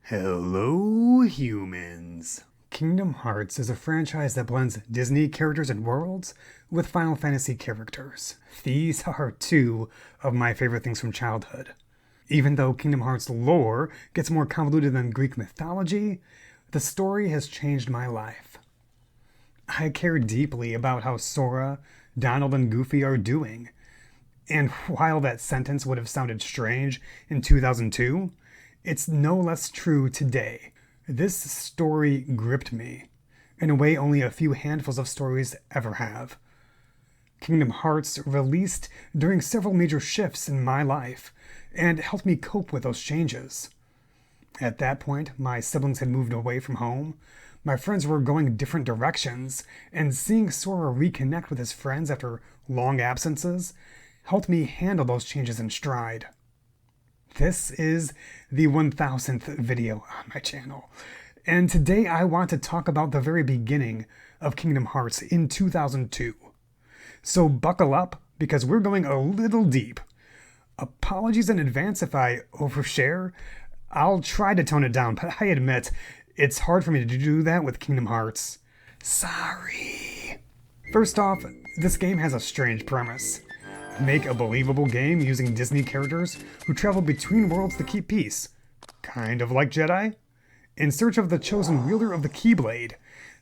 Hello, humans. Kingdom Hearts is a franchise that blends Disney characters and worlds with Final Fantasy characters. These are two of my favorite things from childhood. Even though Kingdom Hearts lore gets more convoluted than Greek mythology, the story has changed my life. I care deeply about how Sora, Donald, and Goofy are doing. And while that sentence would have sounded strange in 2002, it's no less true today. This story gripped me, in a way only a few handfuls of stories ever have. Kingdom Hearts released during several major shifts in my life, and helped me cope with those changes. At that point, my siblings had moved away from home, my friends were going different directions, and seeing Sora reconnect with his friends after long absences helped me handle those changes in stride. This is the 1000th video on my channel, and today I want to talk about the very beginning of Kingdom Hearts in 2002. So buckle up, because we're going a little deep. Apologies in advance if I overshare. I'll try to tone it down, but I admit, it's hard for me to do that with Kingdom Hearts. Sorry. First off, this game has a strange premise. Make a believable game using Disney characters who travel between worlds to keep peace, kind of like Jedi, in search of the chosen wielder of the Keyblade,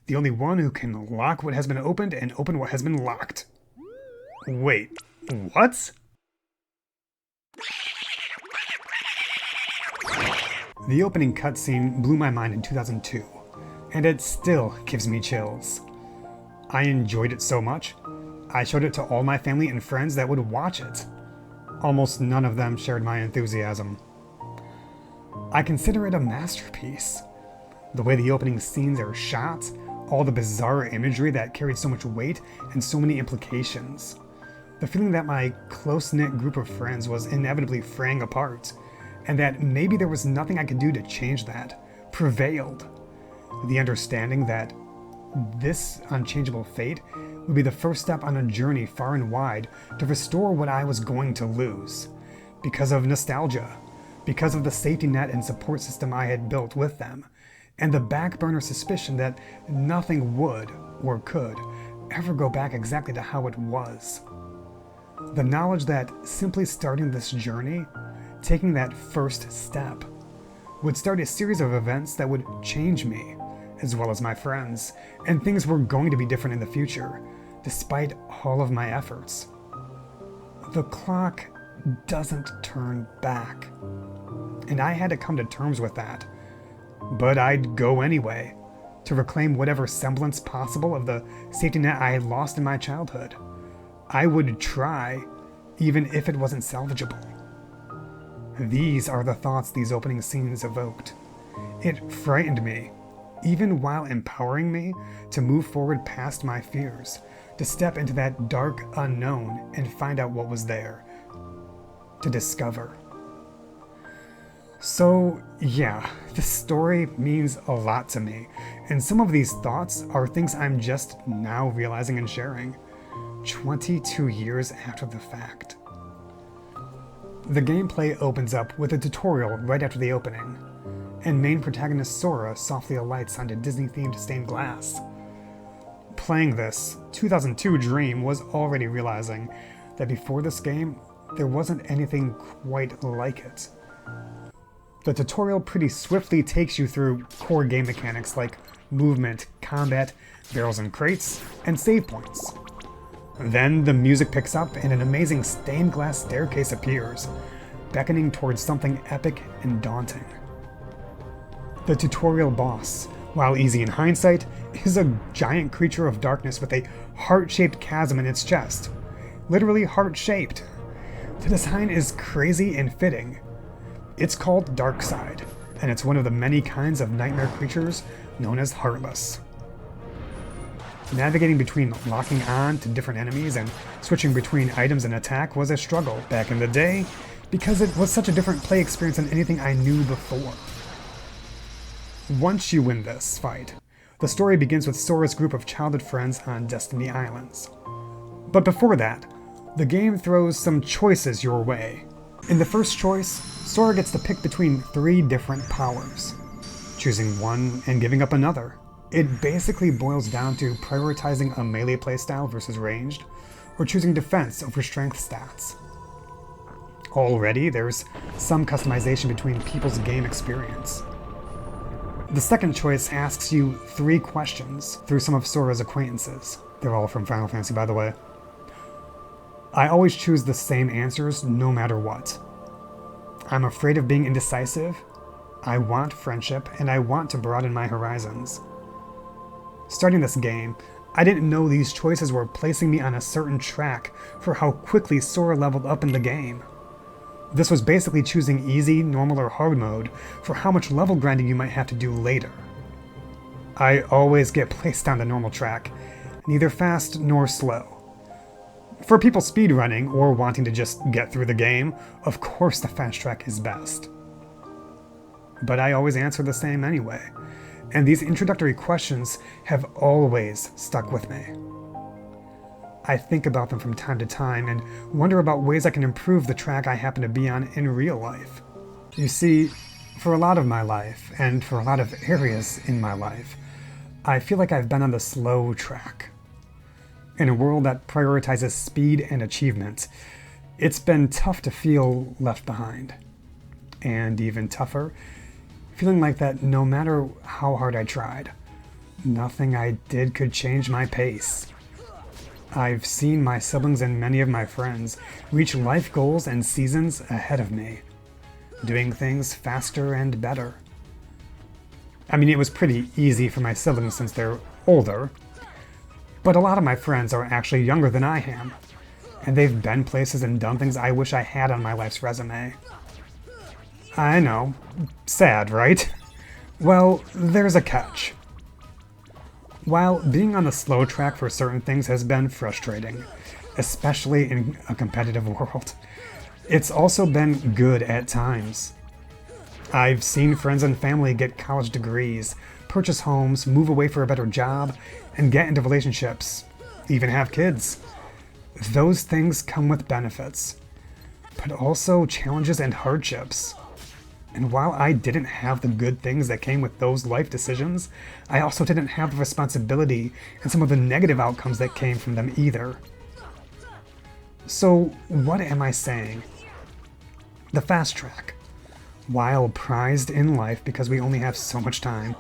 the only one who can lock what has been opened and open what has been locked. Wait, what? The opening cutscene blew my mind in 2002, and it still gives me chills. I enjoyed it so much, I showed it to all my family and friends that would watch it. Almost none of them shared my enthusiasm. I consider it a masterpiece. The way the opening scenes are shot, all the bizarre imagery that carried so much weight and so many implications. The feeling that my close-knit group of friends was inevitably fraying apart, and that maybe there was nothing I could do to change that, prevailed. The understanding that this unchangeable fate would be the first step on a journey far and wide to restore what I was going to lose. Because of nostalgia, because of the safety net and support system I had built with them, and the back burner suspicion that nothing would, or could, ever go back exactly to how it was. The knowledge that simply starting this journey, taking that first step, would start a series of events that would change me, as well as my friends, and things were going to be different in the future, despite all of my efforts. The clock doesn't turn back, and I had to come to terms with that. But I'd go anyway, to reclaim whatever semblance possible of the safety net I had lost in my childhood. I would try, even if it wasn't salvageable. These are the thoughts these opening scenes evoked. It frightened me, even while empowering me to move forward past my fears, to step into that dark unknown and find out what was there, to discover. So yeah, this story means a lot to me, and some of these thoughts are things I'm just now realizing and sharing, 22 years after the fact. The gameplay opens up with a tutorial right after the opening, and main protagonist Sora softly alights onto Disney-themed stained glass. Playing this 2002 dream was already realizing that before this game, there wasn't anything quite like it. The tutorial pretty swiftly takes you through core game mechanics like movement, combat, barrels and crates, and save points. Then the music picks up and an amazing stained glass staircase appears, beckoning towards something epic and daunting. The tutorial boss, while easy in hindsight, is a giant creature of darkness with a heart-shaped chasm in its chest. Literally heart-shaped. The design is crazy and fitting. It's called Darkseid, and it's one of the many kinds of nightmare creatures known as Heartless. Navigating between locking on to different enemies and switching between items and attack was a struggle back in the day, because it was such a different play experience than anything I knew before. Once you win this fight, the story begins with Sora's group of childhood friends on Destiny Islands. But before that, the game throws some choices your way. In the first choice, Sora gets to pick between 3 different powers. choosing one and giving up another. It basically boils down to prioritizing a melee playstyle versus ranged, or choosing defense over strength stats. Already, there's some customization between people's game experience. The second choice asks you 3 questions through some of Sora's acquaintances. They're all from Final Fantasy, by the way. I always choose the same answers no matter what. I'm afraid of being indecisive, I want friendship, and I want to broaden my horizons. Starting this game, I didn't know these choices were placing me on a certain track for how quickly Sora leveled up in the game. This was basically choosing easy, normal, or hard mode for how much level grinding you might have to do later. I always get placed on the normal track, neither fast nor slow. For people speedrunning or wanting to just get through the game, of course the fast track is best. But I always answer the same anyway, and these introductory questions have always stuck with me. I think about them from time to time and wonder about ways I can improve the track I happen to be on in real life. You see, for a lot of my life, and for a lot of areas in my life, I feel like I've been on the slow track. In a world that prioritizes speed and achievement, it's been tough to feel left behind. And even tougher, feeling like that no matter how hard I tried, nothing I did could change my pace. I've seen my siblings and many of my friends reach life goals and seasons ahead of me, doing things faster and better. I mean, it was pretty easy for my siblings since they're older, but a lot of my friends are actually younger than I am, and they've been places and done things I wish I had on my life's resume. I know, sad, right? Well, there's a catch. While being on the slow track for certain things has been frustrating, especially in a competitive world, it's also been good at times. I've seen friends and family get college degrees, purchase homes, move away for a better job, and get into relationships, even have kids. Those things come with benefits, but also challenges and hardships. And while I didn't have the good things that came with those life decisions, I also didn't have the responsibility and some of the negative outcomes that came from them either. So, what am I saying? The fast track, while prized in life because we only have so much time,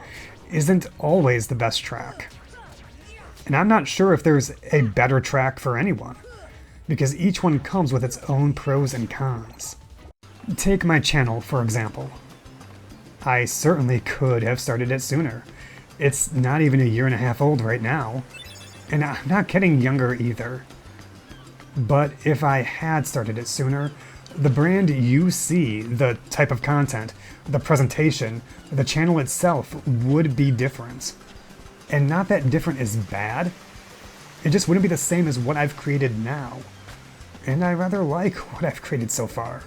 isn't always the best track. And I'm not sure if there's a better track for anyone, because each one comes with its own pros and cons. Take my channel, for example. I certainly could have started it sooner. It's not even a year and a half old right now, and I'm not getting younger either. But if I had started it sooner, the brand you see, the type of content, the presentation, the channel itself would be different. And not that different is bad, it just wouldn't be the same as what I've created now. And I rather like what I've created so far.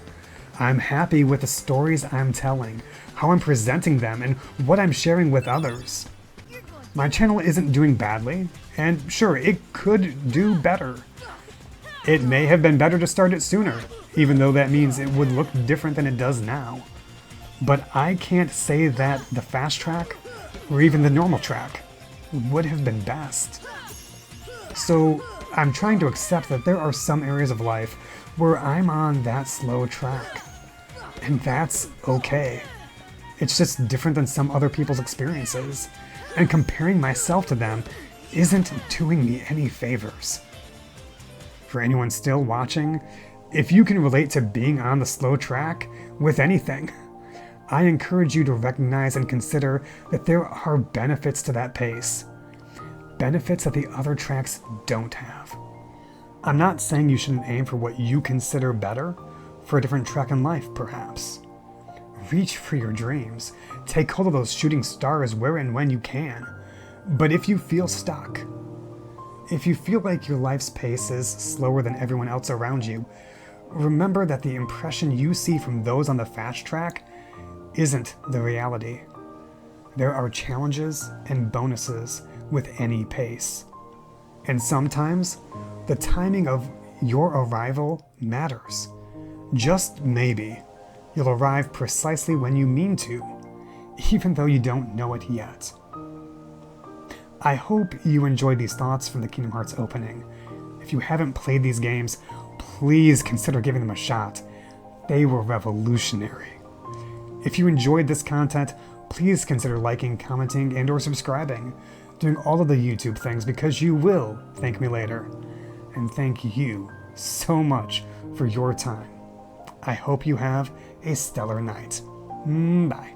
I'm happy with the stories I'm telling, how I'm presenting them, and what I'm sharing with others. My channel isn't doing badly, and sure, it could do better. It may have been better to start it sooner, even though that means it would look different than it does now. But I can't say that the fast track, or even the normal track, would have been best. So I'm trying to accept that there are some areas of life where I'm on that slow track. And that's okay. It's just different than some other people's experiences, and comparing myself to them isn't doing me any favors. For anyone still watching, if you can relate to being on the slow track with anything, I encourage you to recognize and consider that there are benefits to that pace. Benefits that the other tracks don't have. I'm not saying you shouldn't aim for what you consider better for a different track in life, perhaps. Reach for your dreams. Take hold of those shooting stars where and when you can. But if you feel stuck, if you feel like your life's pace is slower than everyone else around you, remember that the impression you see from those on the fast track isn't the reality. There are challenges and bonuses with any pace. And sometimes, the timing of your arrival matters. Just maybe, you'll arrive precisely when you mean to, even though you don't know it yet. I hope you enjoyed these thoughts from the Kingdom Hearts opening. If you haven't played these games, please consider giving them a shot. They were revolutionary. If you enjoyed this content, please consider liking, commenting, and/or subscribing, doing all of the YouTube things because you will thank me later. And thank you so much for your time. I hope you have a stellar night. Bye.